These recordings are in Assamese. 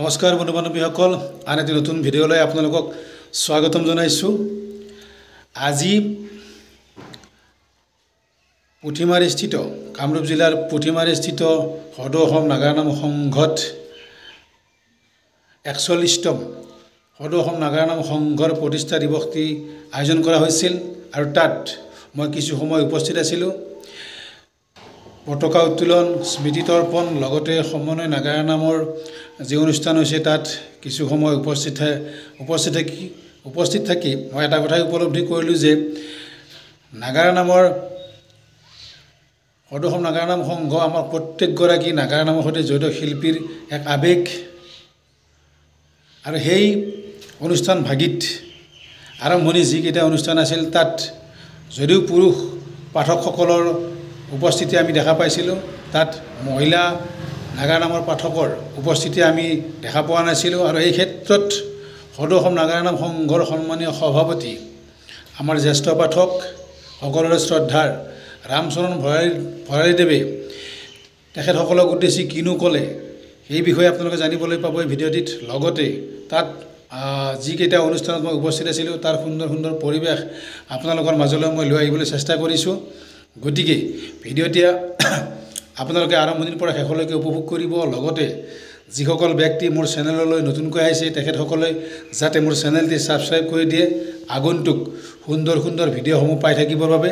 নমস্কাৰ বন্ধু বান্ধৱীসকল, আন এটি নতুন ভিডিঅ'লৈ আপোনালোকক স্বাগতম জনাইছোঁ। আজি পুথিমাৰীস্থিত কামৰূপ জিলাৰ পুথিমাৰীস্থিত সদৌ অসম নাগাৰা নাম সংঘত ৪১তম সদৌ অসম নাগাৰা নাম সংঘৰ প্ৰতিষ্ঠা দিৱসটি আয়োজন কৰা হৈছিল আৰু তাত মই কিছু সময় উপস্থিত আছিলোঁ। পতাকা উত্তোলন, স্মৃতি তৰ্পণ, লগতে সমন্বয় নাগাৰা নামৰ যি অনুষ্ঠান হৈছে তাত কিছু সময় উপস্থিত থাকি মই এটা কথাই উপলব্ধি কৰিলোঁ যে নাগাৰা নামৰ সদৌ অসম নাগাৰা নাম সংঘ আমাৰ প্ৰত্যেকগৰাকী নাগাৰা নামৰ সৈতে জড়িত শিল্পীৰ এক আৱেগ। আৰু সেই অনুষ্ঠান ভাগিত আৰম্ভণি যিকেইটা অনুষ্ঠান আছিল তাত যদিও পুৰুষ পাঠকসকলৰ উপস্থিতি আমি দেখা পাইছিলোঁ, তাত মহিলা নাগাৰা নামৰ পাঠকৰ উপস্থিতি আমি দেখা পোৱা নাছিলোঁ। আৰু এই ক্ষেত্ৰত সদৌ অসম নাগাৰা নাম সংঘৰ সন্মানীয় সভাপতি আমাৰ জ্যেষ্ঠ পাঠক সকলোৰে শ্ৰদ্ধাৰ ৰামচৰণ ভৰালীদেৱে তেখেতসকলক উদ্দেশ্যি কিনো ক'লে এই বিষয়ে আপোনালোকে জানিবলৈ পাব এই ভিডিঅ'টিত। লগতে তাত যিকেইটা অনুষ্ঠানত মই উপস্থিত আছিলোঁ তাৰ সুন্দৰ সুন্দৰ পৰিৱেশ আপোনালোকৰ মাজলৈ মই লৈ আহিবলৈ চেষ্টা কৰিছোঁ। গতিকে ভিডিঅ'টি আপোনালোকে আৰম্ভণিৰ পৰা শেষলৈকে উপভোগ কৰিব। লগতে যিসকল ব্যক্তি মোৰ চেনেললৈ নতুনকৈ আহিছে তেখেতসকলে যাতে মোৰ চেনেলটি ছাবস্ক্ৰাইব কৰি দিয়ে, আগন্তুক সুন্দৰ সুন্দৰ ভিডিঅ'সমূহ পাই থাকিবৰ বাবে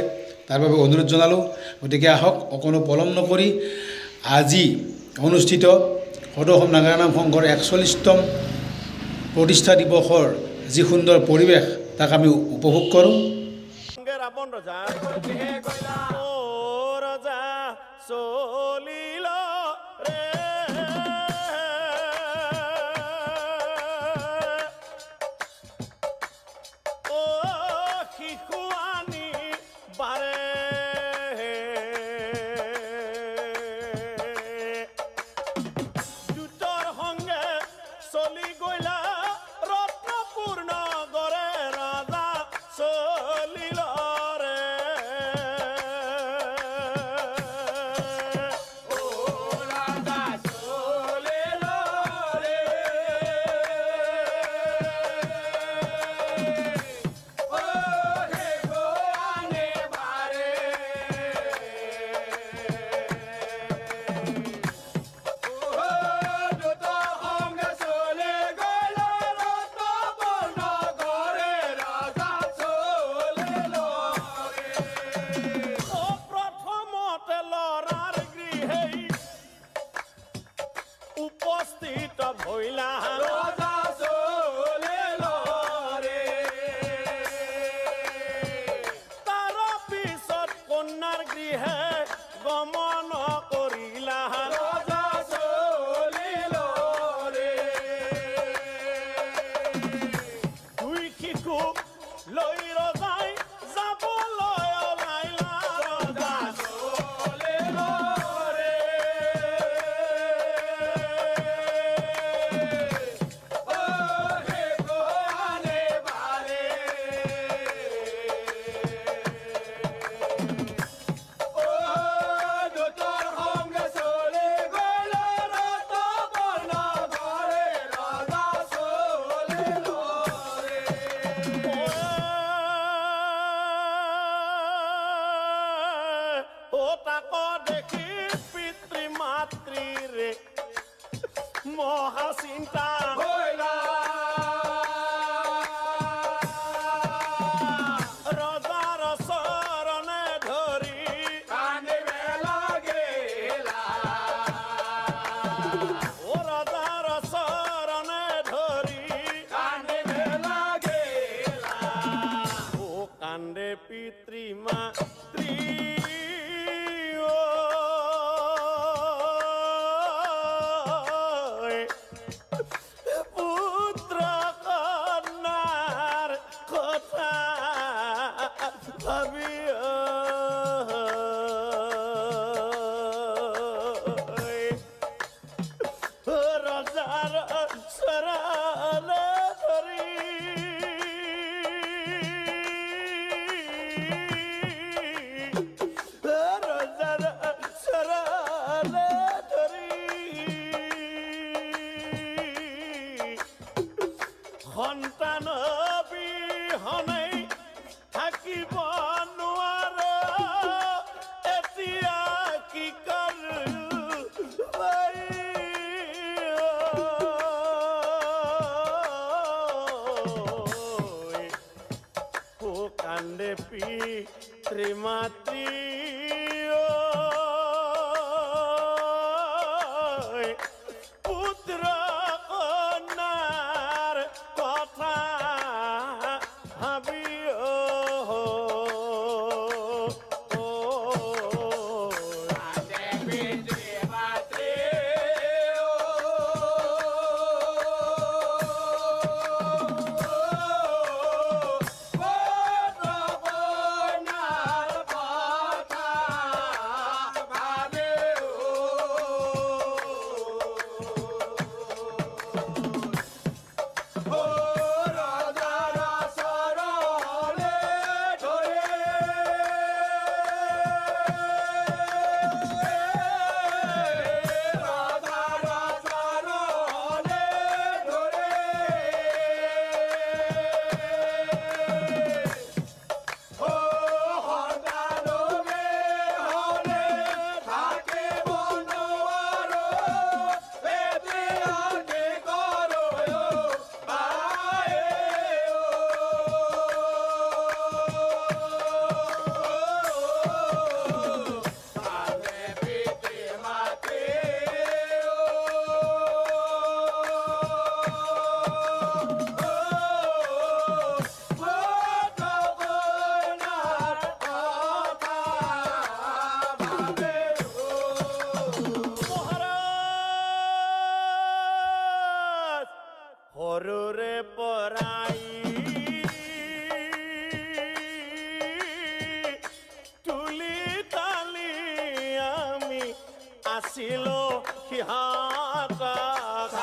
তাৰ বাবে অনুৰোধ জনালোঁ। গতিকে আহক অকণো পলম নকৰি আজি অনুষ্ঠিত সদৌ অসম নাগাৰা নাম সংঘৰ ৪১তম প্ৰতিষ্ঠা দিৱসৰ যি সুন্দৰ পৰিৱেশ তাক আমি উপভোগ কৰোঁ। সন্তান বিহনে থাকিব নোৱাৰো এতিয়া কি কৰোঁ কান্দে পিতৃ মাতৃ পুত্ৰ কন্যাৰ কথা ভাবি সৰুৰে পৰাই তুলি তালি আমি আছিলো সিহঁতক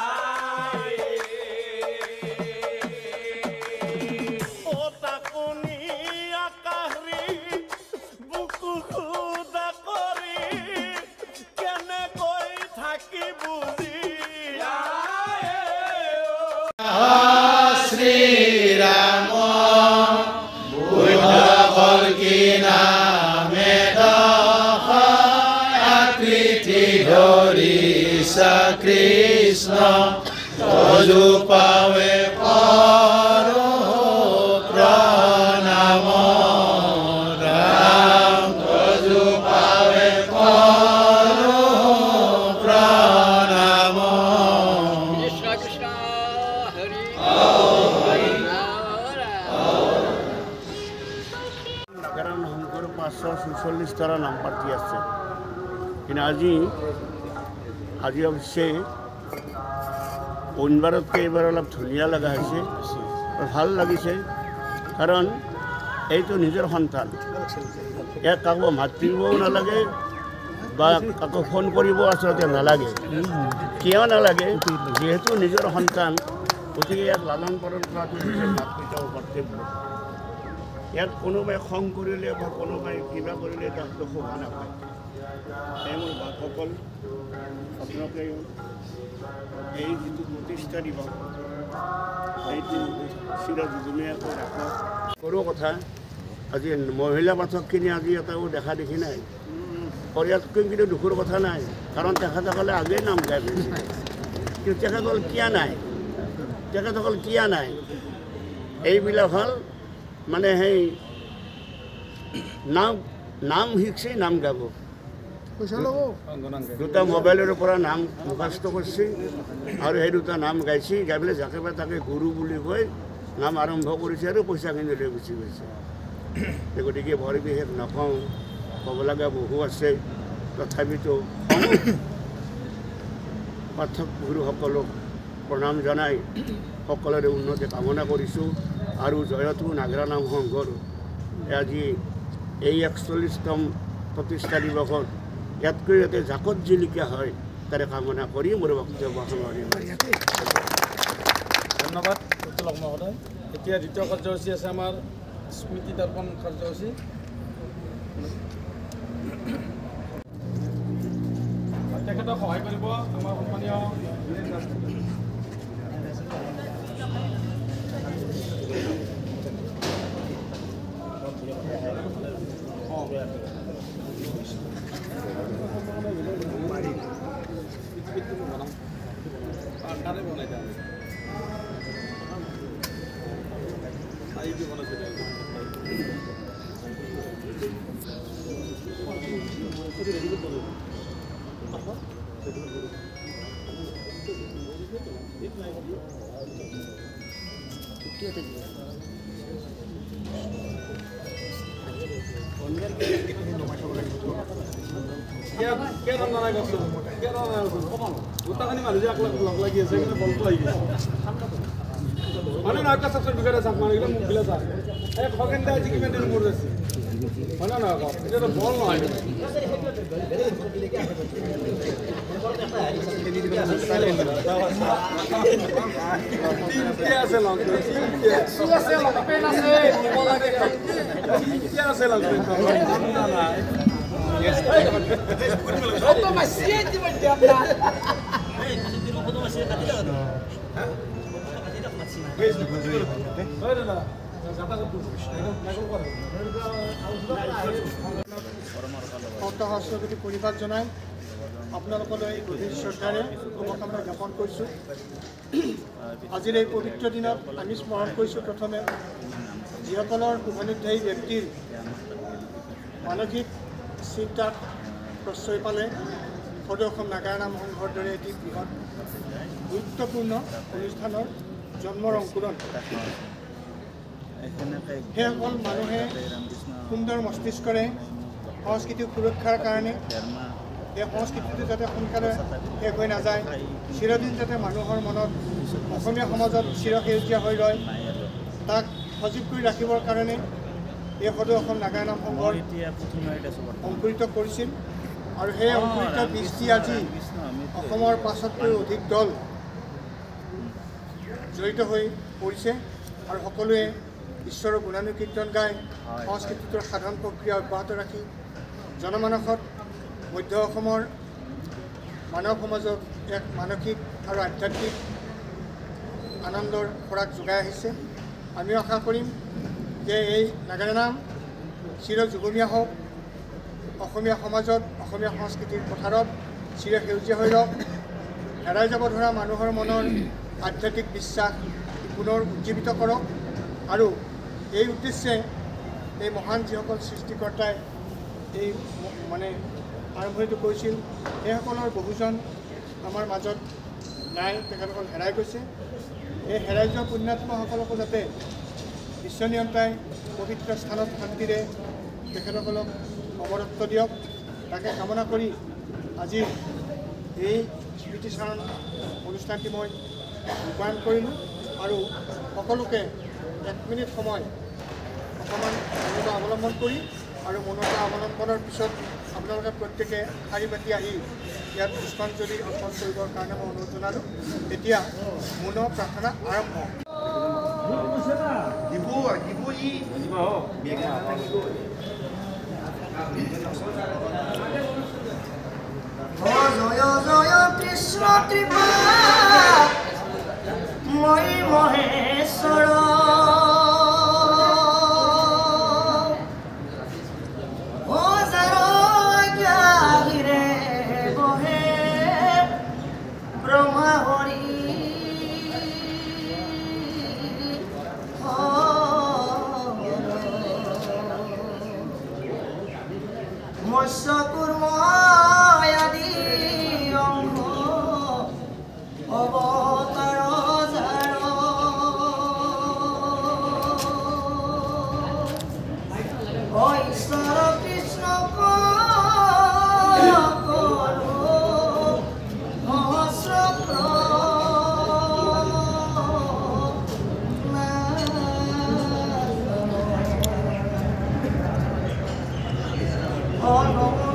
তাকোনি আকাশী বুকু খুদা কৰি কেনেকৈ থাকি বুজি শ্রী রাম বুদ্ধ কল্কি নামে আকৃতি ধরি কৃষ্ণ তজু পাবে পরো প্রণাম রাম তজু পাবে পরো প্রণাম কৃষ্ণ কৃষ্ণ হরি নাগাৰাম শংকৰ 546টা নাম প্ৰাৰ্থী আছে কিন্তু আজি অৱশ্যে অন্যবাৰতকৈ এইবাৰ অলপ ধুনীয়া লগা হৈছে ভাল লাগিছে কাৰণ এইটো নিজৰ সন্তান ইয়াক কাকো মাতিবও নালাগে বা কাকো ফোন কৰিব আচলতে নালাগে কিয় নালাগে যিহেতু নিজৰ সন্তান গতিকে ইয়াক লালন পালন কৰাটো নিজৰ মাক পিতাৰ কৰ্তব্য ইয়াত কোনোবাই খং কৰিলে বা কোনোবাই কিবা কৰিলে তাকতো শোভা নাপায় এই মোৰ বাপসকল আপোনালোকে এই যিটো প্ৰতিষ্ঠা দিৱস সেইটো চিৰ যুগুমীয়াকৈ ৰাখক সৰু কথা আজি মহিলা পাঠকখিনি আজি এটাও দেখা দেখি নাই পৰিয়ালতকৈ কিন্তু দুখৰ কথা নাই কাৰণ তেখেতসকলে আগেই নাম গাই গৈছে কিন্তু তেখেতসকল কিয় নাই এইবিলাক হ'ল মানে সেই নাম শিকছে নাম গাব দুটা মোবাইলৰ পৰা নাম মুখস্থ কৰিছে আৰু সেই দুটা নাম গাইছে গাই পেলাই যাকে বা তাকে গুৰু বুলি কৈ নাম আৰম্ভ কৰিছে আৰু পইচাখিনি লৈ গুচি গৈছে গতিকে বৰ বিশেষ নকওঁ ক'ব লগা বহু আছে তথাপিতো পাঠক গুৰুসকলক প্ৰণাম জনাই সকলোৰে উন্নতি কামনা কৰিছোঁ আৰু জয়তু নাগৰা নাম সংঘৰ আজি এই 41তম প্ৰতিষ্ঠা দিৱসত ইয়াতকৈ যাতে জাকত জিলিকা হয় তাৰে কামনা কৰি মোৰ বক্তব্য সামৰণি মাৰিছোঁ ধন্যবাদ উত্তলক মহোদয় এতিয়া দ্বিতীয় কাৰ্যসূচী আছে আমাৰ স্মৃতি দৰ্পণ কাৰ্যসূচী তেখেতক সহায় কৰিব আমাৰ সন্মানীয় গোটাখিনি মানুহ যে লগ লাগি আছে কিন্তু বলটো আহি গৈছে মানে নহয় চাকচৰ বিষয়ে চাক মানুহবিলাক মুখবিলাক চাক এই খগেন আজি কিমান দিন মোৰ আছে হয় না নহয় এতিয়াতো বল নহয় আছে লগ আছে লগ সহস্ৰকোটি পৰিবাদ জনাই আপোনালোকলৈ গভীৰ শ্ৰদ্ধাৰে শুভকামনা জ্ঞাপন কৰিছোঁ। আজিৰ এই পবিত্ৰ দিনত আমি স্মৰণ কৰিছোঁ প্ৰথমে যিসকলৰ শুভানুধ্যায়ী ব্যক্তিৰ মানসিক চিন্তাত প্ৰশ্ৰয় পালে সদৌ অসম নাগাৰা নাম সংঘৰ দৰে এটি বৃহৎ গুৰুত্বপূৰ্ণ অনুষ্ঠানৰ জন্মৰ অংকুৰণ। সেইসকল মানুহে সুন্দৰ মস্তিষ্কৰে সংস্কৃতি সুৰক্ষাৰ কাৰণে এই সংস্কৃতিটো যাতে সোনকালে শেষ হৈ নাযায়, চিৰদিন যাতে মানুহৰ মনত অসমীয়া সমাজত চিৰসেউজীয়া হৈ ৰয়, তাক সজীৱ কৰি ৰাখিবৰ কাৰণে এই সদৌ অসম নাগাৰা নাম সংঘৰ অংকুৰিত কৰিছিল। আৰু সেই অংকুৰিত বীজটি আজি অসমৰ ৫০০তকৈও অধিক দল জড়িত হৈ পৰিছে আৰু সকলোৱে ঈশ্বৰৰ গুণানুকীৰ্তন গাই সংস্কৃতিটোৰ সাধন প্ৰক্ৰিয়া অব্যাহত ৰাখি জনমানসত মধ্য অসমৰ মানৱ সমাজক এক মানসিক আৰু আধ্যাত্মিক আনন্দৰ খোৰাক যোগাই আহিছে। আমিও আশা কৰিম যে এই নাগাৰা নাম চিৰ যুগমীয়া হওক, অসমীয়া সমাজত অসমীয়া সংস্কৃতিৰ পথাৰত চিৰ সেউজীয়া হৈ ৰওক, হেৰাই যাব ধৰা মানুহৰ মনৰ আধ্যাত্মিক বিশ্বাস পুনৰ উজ্জীৱিত কৰক। আৰু এই উদ্দেশ্যে এই মহান যিসকল সৃষ্টিকৰ্তাই এই মানে আৰম্ভণিটো কৰিছিল, সেইসকলৰ বহুজন আমাৰ মাজত নাই, তেখেতসকল হেৰাই গৈছে। এই হেৰাই যোৱা পুণ্যাত্মাসকলকো যাতে বিশ্বনিয়ন্তাই পবিত্ৰ স্থানত শান্তিৰে তেখেতসকলক অমৰত্ব দিয়ক, তাকে কামনা কৰি আজি এই স্মৃতিচাৰণ অনুষ্ঠানটি মই ৰূপায়ণ কৰিলোঁ। আৰু সকলোকে 1 মিনিট সময় অকণমান মৌনতা অৱলম্বন কৰি আৰু মৌনতা অৱলম্বনৰ পিছত আপোনালোকে প্ৰত্যেকে শাৰী পাতি আহি ইয়াত পুষ্পাঞ্জলি অৰ্পণ কৰিবৰ কাৰণে মই অনুৰোধ জনালোঁ। এতিয়া মৌন প্ৰাৰ্থনা আৰম্ভ। জয় জয় কৃষ্ণ কৃপা মই মহেশ্বৰ জ্ঞানীৰে বহে ব্ৰহ্মা হৰি মৎস্য কুৰ্ম আদি অংশ অৱতাৰ জাৰ ঈশ্বৰ কৃষ্ণ Oh, no.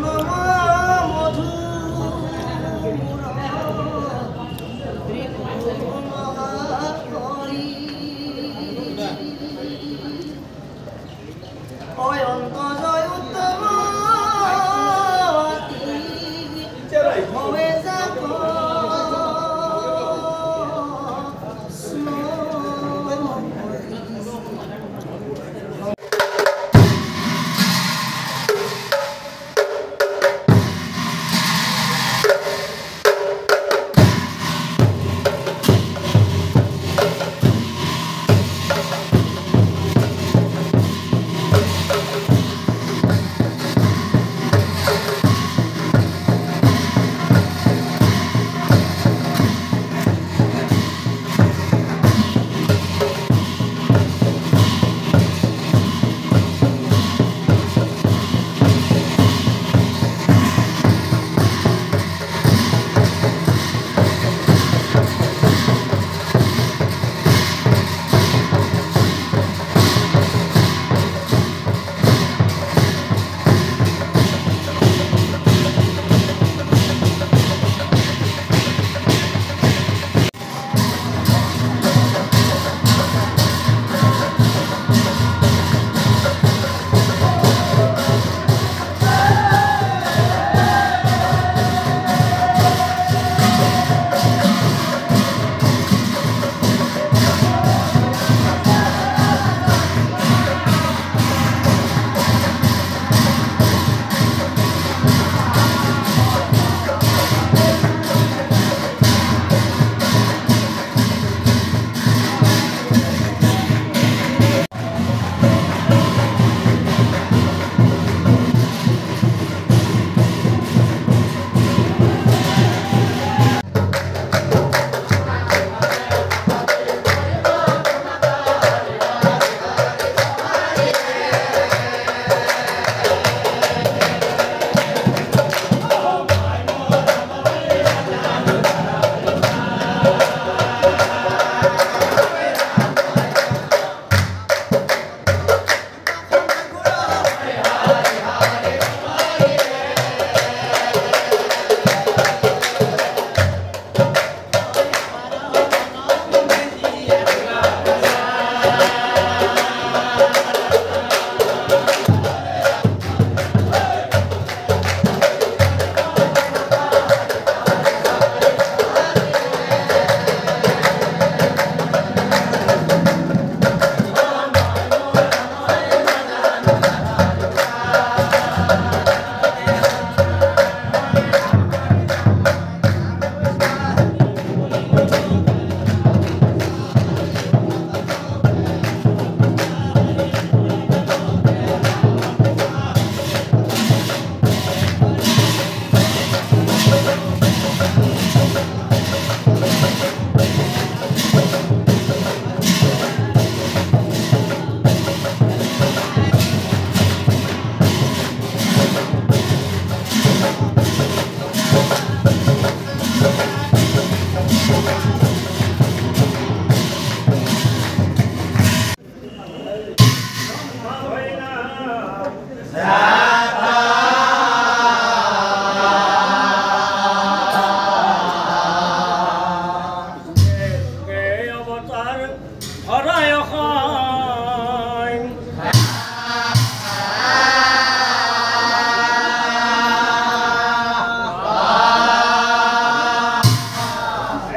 হরায় হয়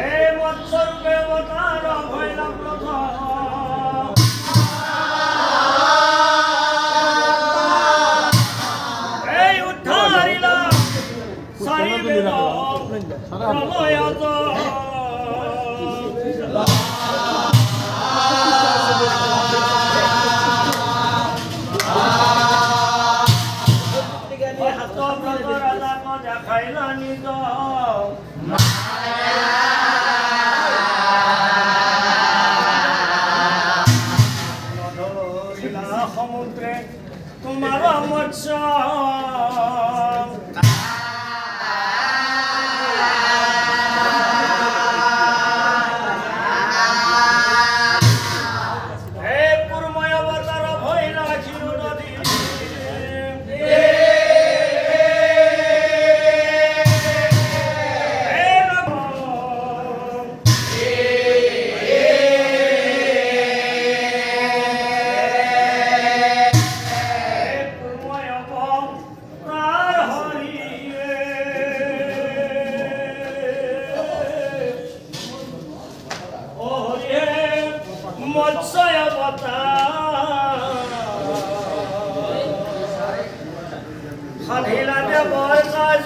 এই মৎস্যরূপে অবতার হইলাম প্রথম এই উদ্ধারিলাম সারিবেদ প্রলয়ত দেখাইলা নিজ সমুদ্রে তোমার মৎস্য পূর্ময় অবতার ভৈলা ক্ষীর নদী মৎস্য সাধিলাতে বয় কাজ